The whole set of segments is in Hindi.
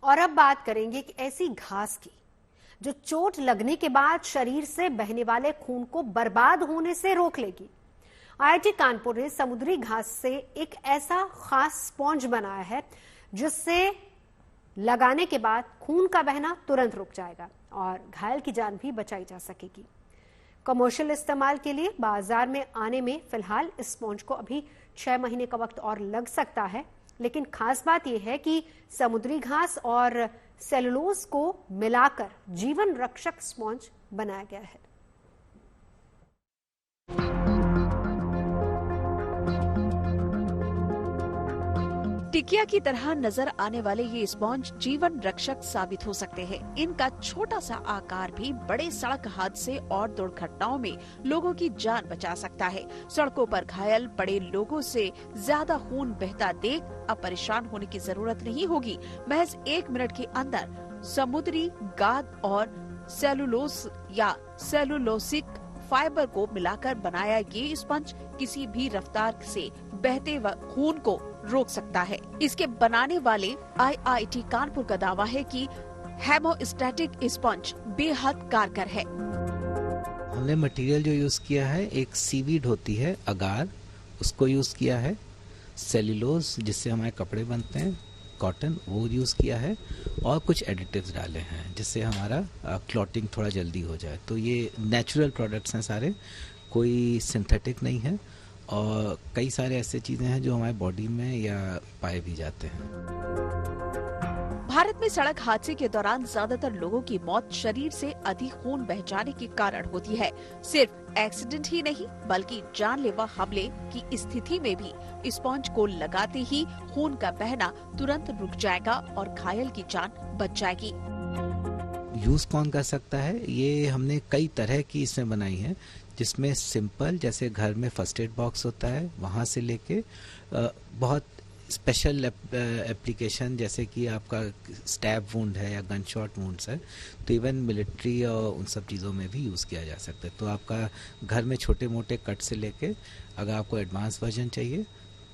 और अब बात करेंगे कि ऐसी घास की जो चोट लगने के बाद शरीर से बहने वाले खून को बर्बाद होने से रोक लेगी। आईआईटी कानपुर ने समुद्री घास से एक ऐसा खास स्पॉन्ज बनाया है जिससे लगाने के बाद खून का बहना तुरंत रुक जाएगा और घायल की जान भी बचाई जा सकेगी। कमर्शियल इस्तेमाल के लिए बाजार में आने में फिलहाल इस स्पॉन्ज को अभी 6 महीने का वक्त और लग सकता है, लेकिन खास बात यह है कि समुद्री घास और सेलुलोज को मिलाकर जीवन रक्षक स्पॉन्ज बनाया गया है। टिकिया की तरह नजर आने वाले ये स्पॉन्ज जीवन रक्षक साबित हो सकते हैं। इनका छोटा सा आकार भी बड़े सड़क हादसे और दुर्घटनाओं में लोगों की जान बचा सकता है। सड़कों पर घायल पड़े लोगों से ज्यादा खून बहता देख अब परेशान होने की जरूरत नहीं होगी। महज 1 मिनट के अंदर समुद्री गाद और सेलुलोस या सेलुलोसिक फाइबर को मिलाकर बनाया ये स्पंज किसी भी रफ्तार से बहते खून को रोक सकता है। इसके बनाने वाले आईआईटी कानपुर का दावा है कि हेमोस्टैटिक स्पंज बेहद कारगर है। हमने मटेरियल जो यूज किया है, एक सीवीड होती है अगार, उसको यूज किया है। सेल्यूलोज जिससे हमारे कपड़े बनते हैं, कॉटन, वो यूज किया है और कुछ एडिटिव्स डाले हैं जिससे हमारा क्लॉटिंग थोड़ा जल्दी हो जाए। तो ये नेचुरल प्रोडक्ट्स हैं सारे, कोई सिंथेटिक नहीं है और कई सारे ऐसे चीजें हैं जो हमारे बॉडी में या पाए भी जाते हैं। भारत में सड़क हादसे के दौरान ज्यादातर लोगों की मौत शरीर से अधिक खून बह जाने के कारण होती है। सिर्फ एक्सीडेंट ही नहीं बल्कि जानलेवा हमले की स्थिति में भी स्पॉन्ज को लगाते ही खून का बहना तुरंत रुक जाएगा और घायल की जान बच जाएगी। यूज कौन कर सकता है? ये हमने कई तरह की इसमें बनाई है, जिसमें सिंपल जैसे घर में फर्स्ट एड बॉक्स होता है वहाँ से लेके बहुत स्पेशल एप्लीकेशन जैसे कि आपका स्टैब वुंड है या गन शॉट वुंड्स है, तो इवन मिलिट्री और उन सब चीज़ों में भी यूज़ किया जा सकता है। तो आपका घर में छोटे मोटे कट से लेके अगर आपको एडवांस वर्जन चाहिए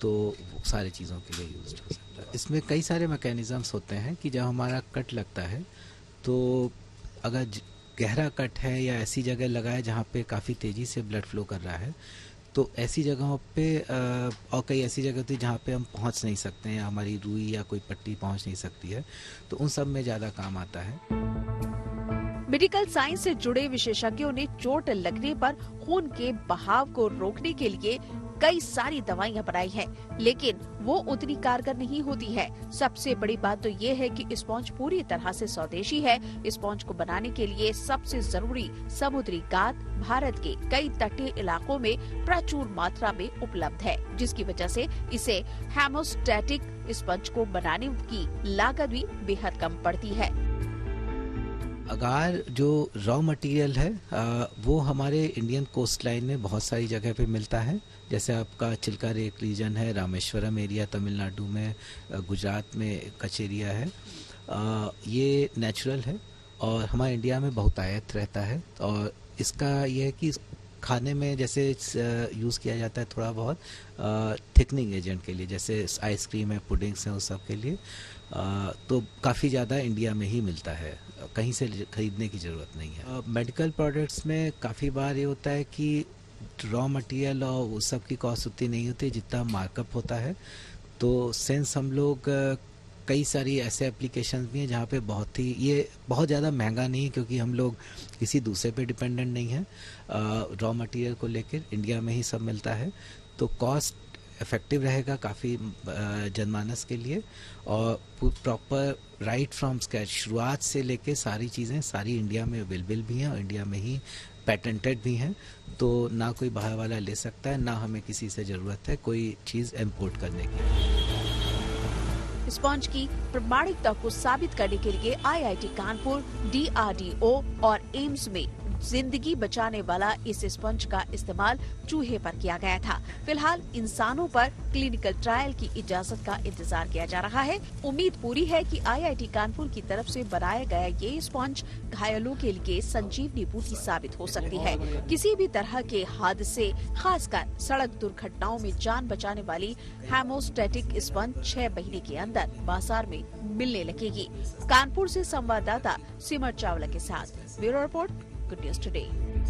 तो सारी चीज़ों के लिए यूज हो सकता है। इसमें कई सारे मैकेनिज़म्स होते हैं कि जब हमारा कट लगता है तो अगर गहरा कट है या ऐसी जगह लगा है जहाँ पे काफ़ी तेज़ी से ब्लड फ्लो कर रहा है, तो ऐसी जगहों पे और कई ऐसी जगह होती है जहाँ पे हम पहुँच नहीं सकते हैं, हमारी रुई या कोई पट्टी पहुँच नहीं सकती है, तो उन सब में ज़्यादा काम आता है। मेडिकल साइंस से जुड़े विशेषज्ञों ने चोट लगने पर खून के बहाव को रोकने के लिए कई सारी दवाइयां बनाई हैं, लेकिन वो उतनी कारगर नहीं होती है। सबसे बड़ी बात तो ये है कि स्पॉन्ज पूरी तरह से स्वदेशी है। स्पॉन्ज को बनाने के लिए सबसे जरूरी समुद्री गाद भारत के कई तटीय इलाकों में प्रचुर मात्रा में उपलब्ध है, जिसकी वजह से इसे हेमोस्टैटिक स्पंज को बनाने की लागत भी बेहद कम पड़ती है। अगार जो रॉ मटेरियल है वो हमारे इंडियन कोस्ट लाइन में बहुत सारी जगह पे मिलता है, जैसे आपका चिल्का लेक रीजन है, रामेश्वरम एरिया तमिलनाडु में, गुजरात में कच्छ एरिया है। ये नेचुरल है और हमारे इंडिया में बहुतायत रहता है और इसका ये है कि खाने में जैसे यूज़ किया जाता है थोड़ा बहुत थिकनिंग एजेंट के लिए, जैसे आइसक्रीम है, पुडिंग्स हैं, उस सब के लिए तो काफ़ी ज़्यादा इंडिया में ही मिलता है, कहीं से खरीदने की ज़रूरत नहीं है। मेडिकल प्रोडक्ट्स में काफ़ी बार ये होता है कि रॉ मटेरियल और उस सब की कॉस्ट उतनी नहीं होती जितना मार्कअप होता है, तो सिंस हम लोग कई सारी ऐसे एप्लीकेशंस भी हैं जहाँ पे ये बहुत ज़्यादा महंगा नहीं है, क्योंकि हम लोग किसी दूसरे पे डिपेंडेंट नहीं है, रॉ मटेरियल को लेकर इंडिया में ही सब मिलता है, तो कॉस्ट इफेक्टिव रहेगा काफ़ी जनमानस के लिए और प्रॉपर राइट फ्रॉम स्क्रैच शुरुआत से लेके सारी चीज़ें सारी इंडिया में अवेलेबल भी हैं और इंडिया में ही पेटेंटेड भी हैं, तो ना कोई बाहर वाला ले सकता है, ना हमें किसी से ज़रूरत है कोई चीज़ इम्पोर्ट करने की। स्पॉन्ज की प्रामाणिकता को साबित करने के लिए आईआईटी कानपुर, डीआरडीओ और एम्स में जिंदगी बचाने वाला इस स्पंज का इस्तेमाल चूहे पर किया गया था। फिलहाल इंसानों पर क्लिनिकल ट्रायल की इजाजत का इंतजार किया जा रहा है। उम्मीद पूरी है कि IIT कानपुर की तरफ से बनाया गया ये स्पंज घायलों के लिए संजीवनी बूटी साबित हो सकती है। किसी भी तरह के हादसे, खासकर सड़क दुर्घटनाओं में जान बचाने वाली हेमोस्टेटिक स्पंज 6 महीने के अंदर बाजार में मिलने लगेगी। कानपुर से संवाददाता सिमर चावला के साथ bureau report, good news today.